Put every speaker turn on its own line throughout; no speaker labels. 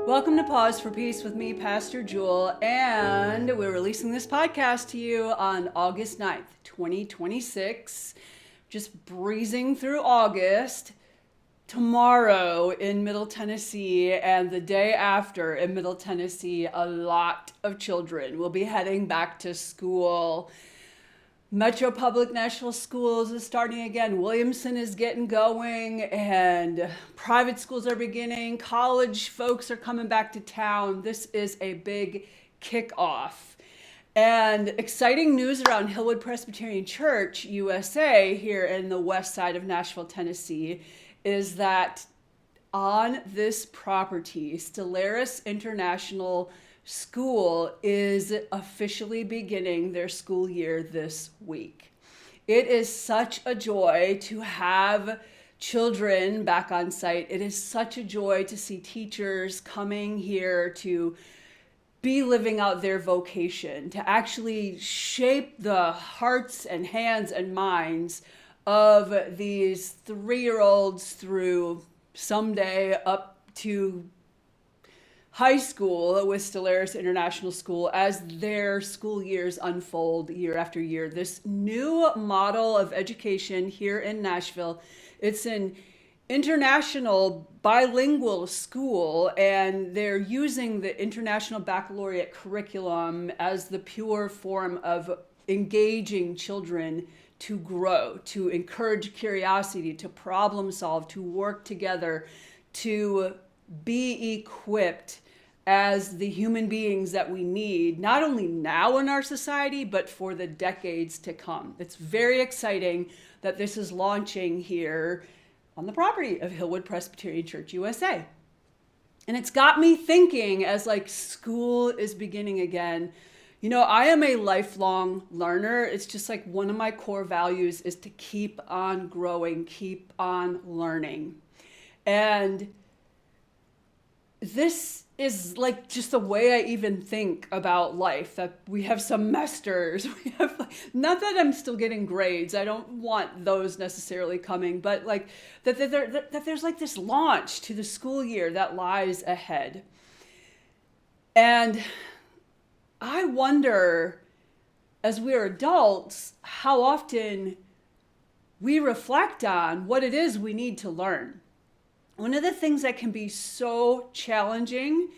Welcome to Pause for Peace with me, Pastor Jule, and we're releasing this podcast to you on August 9th, 2026. Just breezing through August. Tomorrow in Middle Tennessee and the day after in Middle Tennessee, a lot of children will be heading back to school. Metro Public National Schools is starting again. Williamson is getting going, and private schools are beginning. College folks are coming back to town. This is a big kickoff. And exciting news around Hillwood Presbyterian Church, USA, here in the west side of Nashville, Tennessee, is that on this property, Stellaris International School is officially beginning their school year this week. It is such a joy to have children back on site. It is such a joy to see teachers coming here to be living out their vocation, to actually shape the hearts and hands and minds of these 3-year-olds through someday up to high school with Stellaris International School as their school years unfold year after year. This new model of education here in Nashville, it's an international bilingual school, and they're using the International Baccalaureate curriculum as the pure form of engaging children to grow, to encourage curiosity, to problem solve, to work together, to be equipped as the human beings that we need, not only now in our society, but for the decades to come. It's very exciting that this is launching here on the property of Hillwood Presbyterian Church, USA. And it's got me thinking as school is beginning again. You know, I am a lifelong learner. It's just one of my core values is to keep on growing, keep on learning. And this is just the way I even think about life, that we have semesters, we have, not that I'm still getting grades, I don't want those necessarily coming, but that there's this launch to the school year that lies ahead. And I wonder, as we're adults, how often we reflect on what it is we need to learn. One of the things that can be so challenging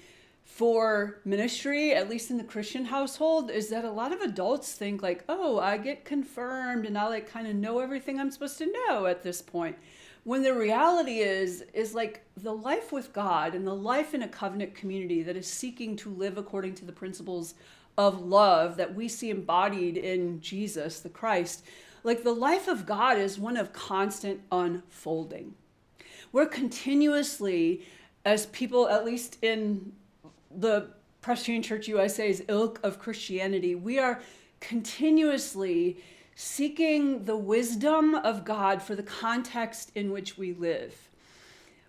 for ministry, at least in the Christian household, is that a lot of adults think oh, I get confirmed and I kind of know everything I'm supposed to know at this point. When the reality is the life with God and the life in a covenant community that is seeking to live according to the principles of love that we see embodied in Jesus, the Christ, the life of God is one of constant unfolding. We're continuously, as people, at least in the Presbyterian Church USA's ilk of Christianity, we are continuously seeking the wisdom of God for the context in which we live.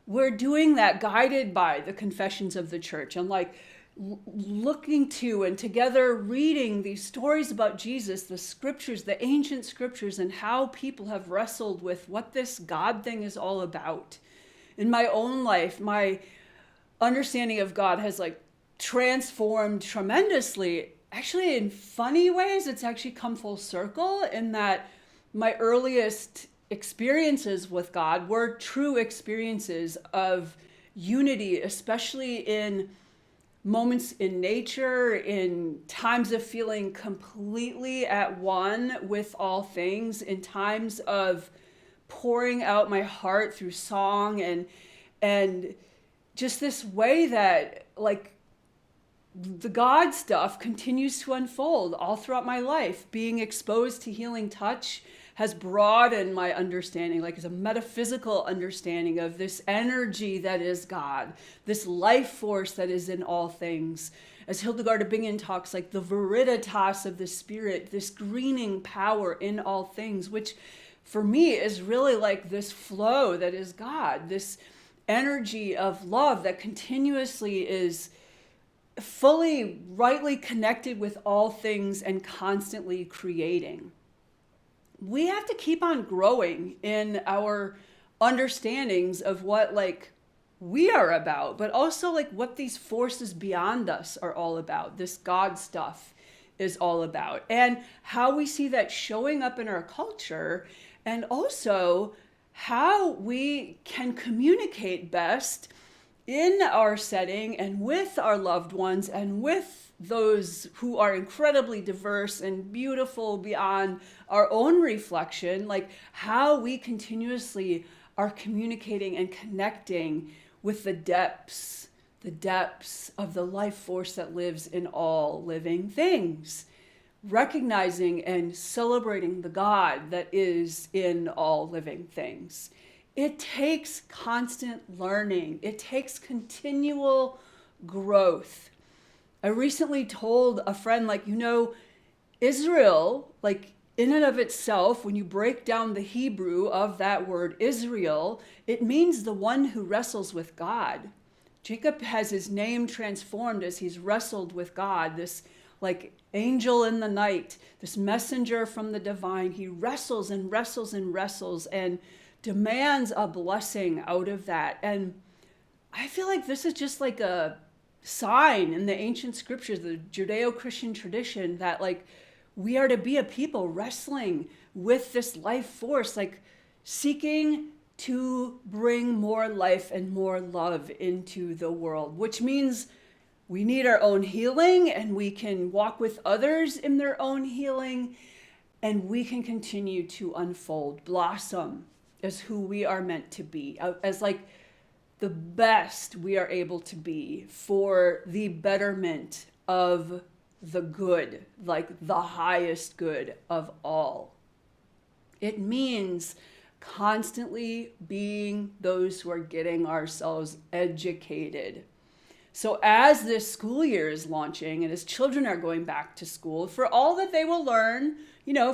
We're doing that guided by the confessions of the church and looking to and together reading these stories about Jesus, the scriptures, the ancient scriptures, and how people have wrestled with what this God thing is all about. In my own life, my understanding of God has transformed tremendously. Actually, in funny ways, it's actually come full circle in that my earliest experiences with God were true experiences of unity, especially in moments in nature, in times of feeling completely at one with all things, in times of pouring out my heart through song, and just this way that the God stuff continues to unfold all throughout my life. Being exposed to healing touch has broadened my understanding, as a metaphysical understanding of this energy that is God, this life force that is in all things. As Hildegard of Bingen talks, the viriditas of the spirit, this greening power in all things, which for me is really this flow that is God, this energy of love that continuously is fully, rightly connected with all things and constantly creating. We have to keep on growing in our understandings of what we are about, but also like what these forces beyond us are all about. This God stuff is all about, and how we see that showing up in our culture, and also how we can communicate best in our setting and with our loved ones and with those who are incredibly diverse and beautiful beyond our own reflection, like how we continuously are communicating and connecting with the depths of the life force that lives in all living things, recognizing and celebrating the God that is in all living things. It takes constant learning. It takes continual growth. I recently told a friend, like, Israel, like in and of itself, when you break down the Hebrew of that word Israel, it means the one who wrestles with God. Jacob has his name transformed as he's wrestled with God, this like angel in the night, this messenger from the divine. He wrestles and wrestles and wrestles and demands a blessing out of that. And I feel like this is just like a sign in the ancient scriptures, the Judeo-Christian tradition, that like we are to be a people wrestling with this life force, like seeking to bring more life and more love into the world, which means we need our own healing, and we can walk with others in their own healing, and we can continue to unfold, blossom as who we are meant to be, as like the best we are able to be for the betterment of the good, like the highest good of all. It means constantly being those who are getting ourselves educated. So as this school year is launching and as children are going back to school, for all that they will learn,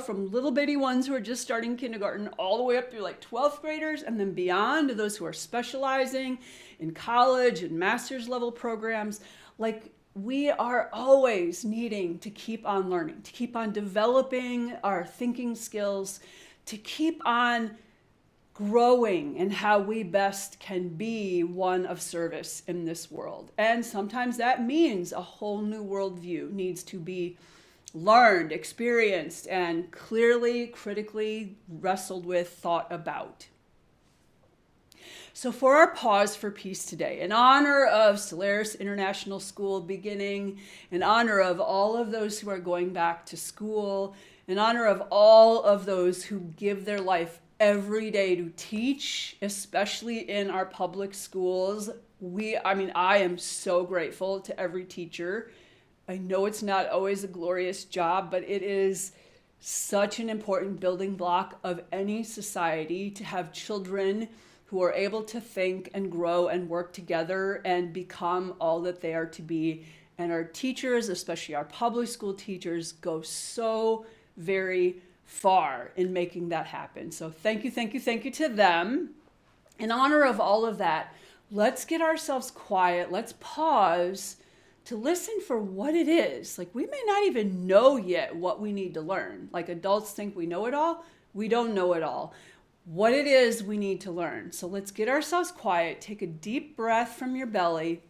from little bitty ones who are just starting kindergarten all the way up through like 12th graders, and then beyond to those who are specializing in college and master's level programs, like we are always needing to keep on learning, to keep on developing our thinking skills, to keep on growing in how we best can be one of service in this world. And sometimes that means a whole new worldview needs to be learned, experienced, and clearly, critically wrestled with, thought about. So for our pause for peace today, in honor of Stellaris International School beginning, in honor of all of those who are going back to school, in honor of all of those who give their life every day to teach, especially in our public schools, I am so grateful to every teacher. I know it's not always a glorious job, but it is such an important building block of any society to have children who are able to think and grow and work together and become all that they are to be. And our teachers, especially our public school teachers, go so very far in making that happen. So thank you to them. In honor of all of that, let's get ourselves quiet. Let's pause to listen for what it is. Like, we may not even know yet what we need to learn. Like adults think we know it all. We don't know it all. What it is we need to learn. So let's get ourselves quiet. Take a deep breath from your belly.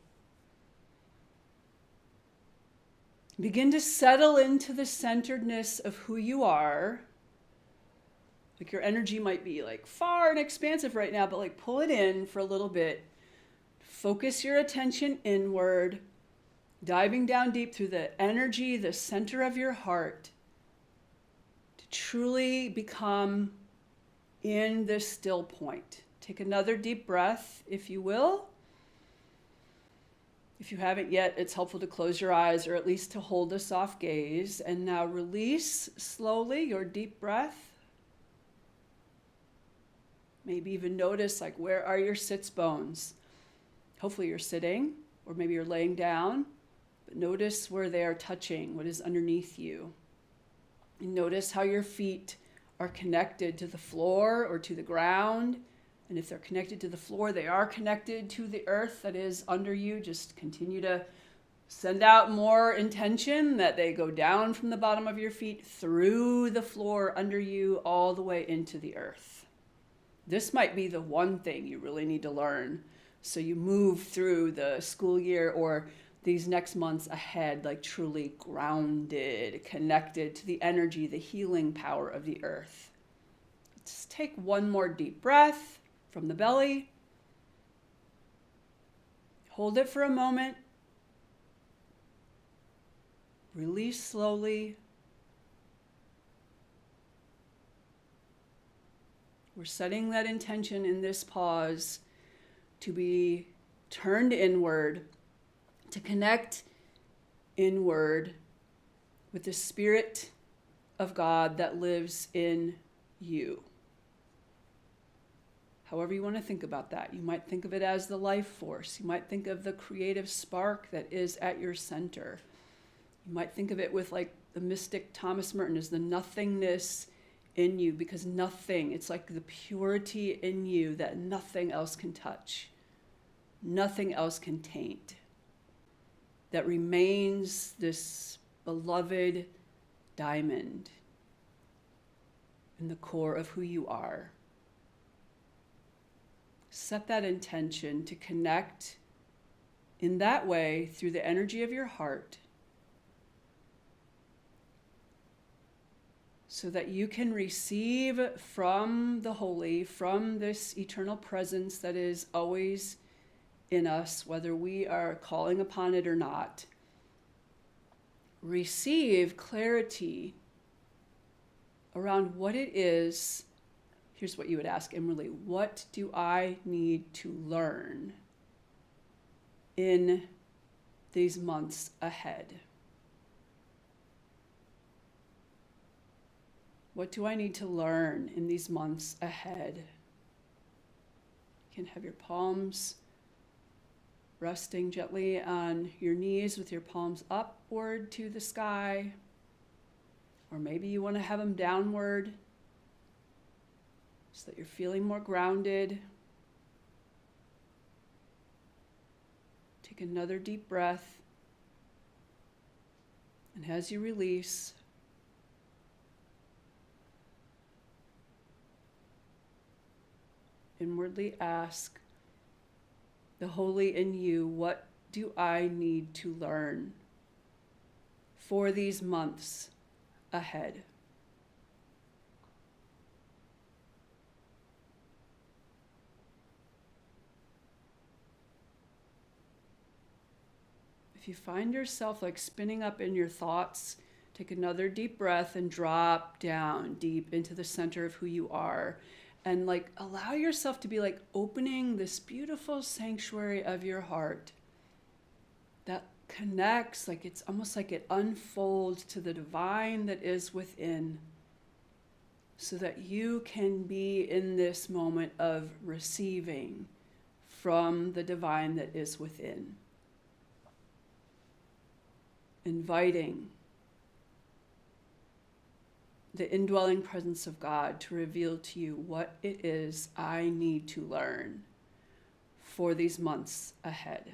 Begin to settle into the centeredness of who you are. Like your energy might be like far and expansive right now, but like pull it in for a little bit. Focus your attention inward, diving down deep through the energy, the center of your heart, to truly become in this still point. Take another deep breath, if you will. If you haven't yet, it's helpful to close your eyes or at least to hold a soft gaze. And now release slowly your deep breath. Maybe even notice, like, where are your sits bones? Hopefully you're sitting, or maybe you're laying down, but notice where they are touching, what is underneath you. And notice how your feet are connected to the floor or to the ground. And if they're connected to the floor, they are connected to the earth that is under you. Just continue to send out more intention that they go down from the bottom of your feet through the floor under you all the way into the earth. This might be the one thing you really need to learn So you move through the school year or these next months ahead, like truly grounded, connected to the energy, the healing power of the earth. Just take one more deep breath from the belly. Hold it for a moment. Release slowly. We're setting that intention in this pause to be turned inward, to connect inward with the Spirit of God that lives in you. However you want to think about that. You might think of it as the life force. You might think of the creative spark that is at your center. You might think of it with like the mystic Thomas Merton as the nothingness in you, because nothing, it's like the purity in you that nothing else can touch. Nothing else can taint. That remains this beloved diamond in the core of who you are. Set that intention to connect in that way through the energy of your heart, so that you can receive from the holy, from this eternal presence that is always in us, whether we are calling upon it or not. Receive clarity around what it is. Here's what you would ask inwardly: what do I need to learn in these months ahead? What do I need to learn in these months ahead? You can have your palms resting gently on your knees with your palms upward to the sky. Or maybe you want to have them downward so that you're feeling more grounded. Take another deep breath. And as you release, inwardly ask the holy in you, what do I need to learn for these months ahead? If you find yourself like spinning up in your thoughts, take another deep breath and drop down deep into the center of who you are. And like allow yourself to be like opening this beautiful sanctuary of your heart that connects, like it's almost like it unfolds to the divine that is within, so that you can be in this moment of receiving from the divine that is within. Inviting the indwelling presence of God to reveal to you what it is I need to learn for these months ahead.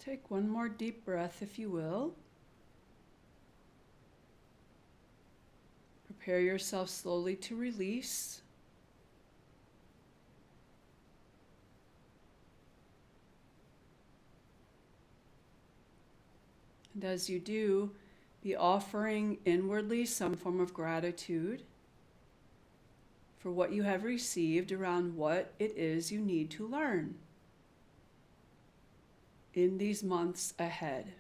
Take one more deep breath, if you will. Prepare yourself slowly to release. And as you do, be offering inwardly some form of gratitude for what you have received around what it is you need to learn in these months ahead.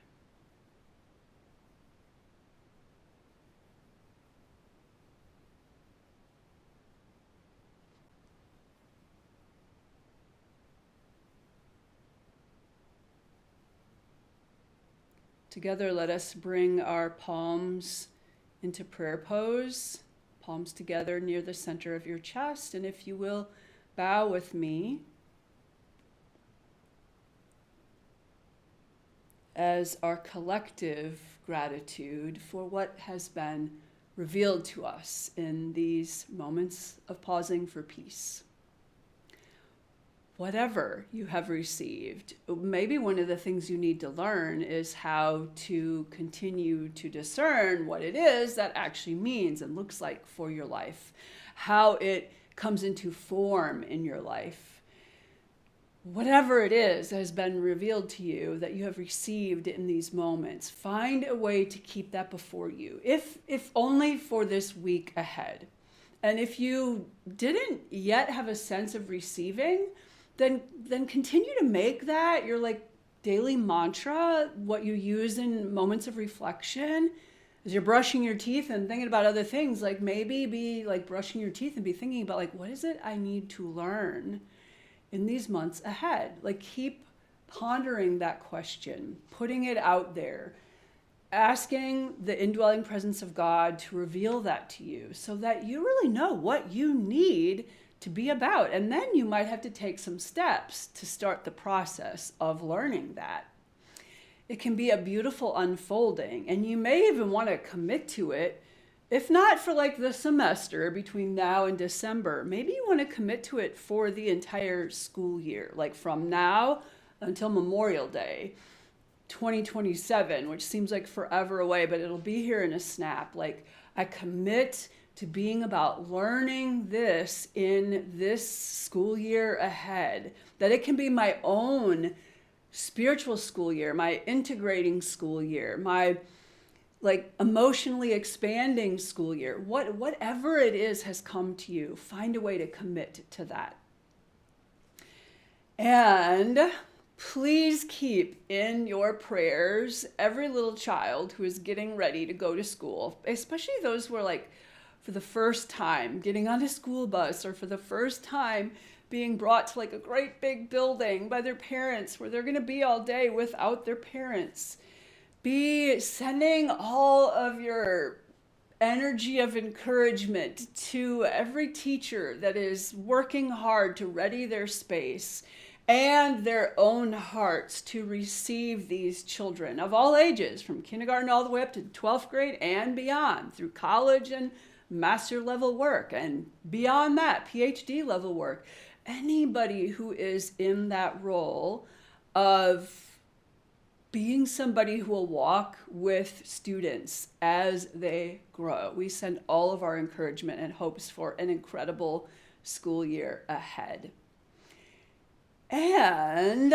Together, let us bring our palms into prayer pose, palms together near the center of your chest. And if you will, bow with me as our collective gratitude for what has been revealed to us in these moments of pausing for peace. Whatever you have received, maybe one of the things you need to learn is how to continue to discern what it is that actually means and looks like for your life, how it comes into form in your life. Whatever it is that has been revealed to you that you have received in these moments, find a way to keep that before you, if only for this week ahead. And if you didn't yet have a sense of receiving, then continue to make that your daily mantra, what you use in moments of reflection. As you're brushing your teeth and thinking about other things, maybe be brushing your teeth and be thinking about what is it I need to learn in these months ahead? Keep pondering that question, putting it out there, asking the indwelling presence of God to reveal that to you so that you really know what you need to be about. And then you might have to take some steps to start the process of learning that. It can be a beautiful unfolding, and you may even want to commit to it, if not for the semester between now and December. Maybe you want to commit to it for the entire school year, from now until Memorial Day 2027, which seems like forever away, but it'll be here in a snap. I commit to being about learning this in this school year ahead, that it can be my own spiritual school year, my integrating school year, my emotionally expanding school year. Whatever it is has come to you, find a way to commit to that. And please keep in your prayers every little child who is getting ready to go to school, especially those who are for the first time getting on a school bus, or for the first time being brought to a great big building by their parents where they're going to be all day without their parents. Be sending all of your energy of encouragement to every teacher that is working hard to ready their space and their own hearts to receive these children of all ages, from kindergarten all the way up to 12th grade and beyond, through college and master level work, and beyond that, PhD level work. Anybody who is in that role of being somebody who will walk with students as they grow. We send all of our encouragement and hopes for an incredible school year ahead. And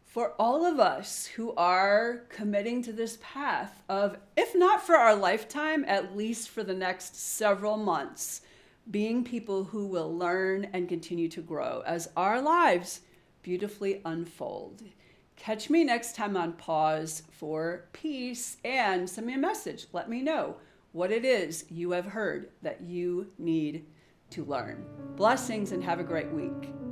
for all of us who are committing to this path of, if not for our lifetime, at least for the next several months, being people who will learn and continue to grow as our lives beautifully unfold. Catch me next time on Pause for Peace, and send me a message. Let me know what it is you have heard that you need to learn. Blessings, and have a great week.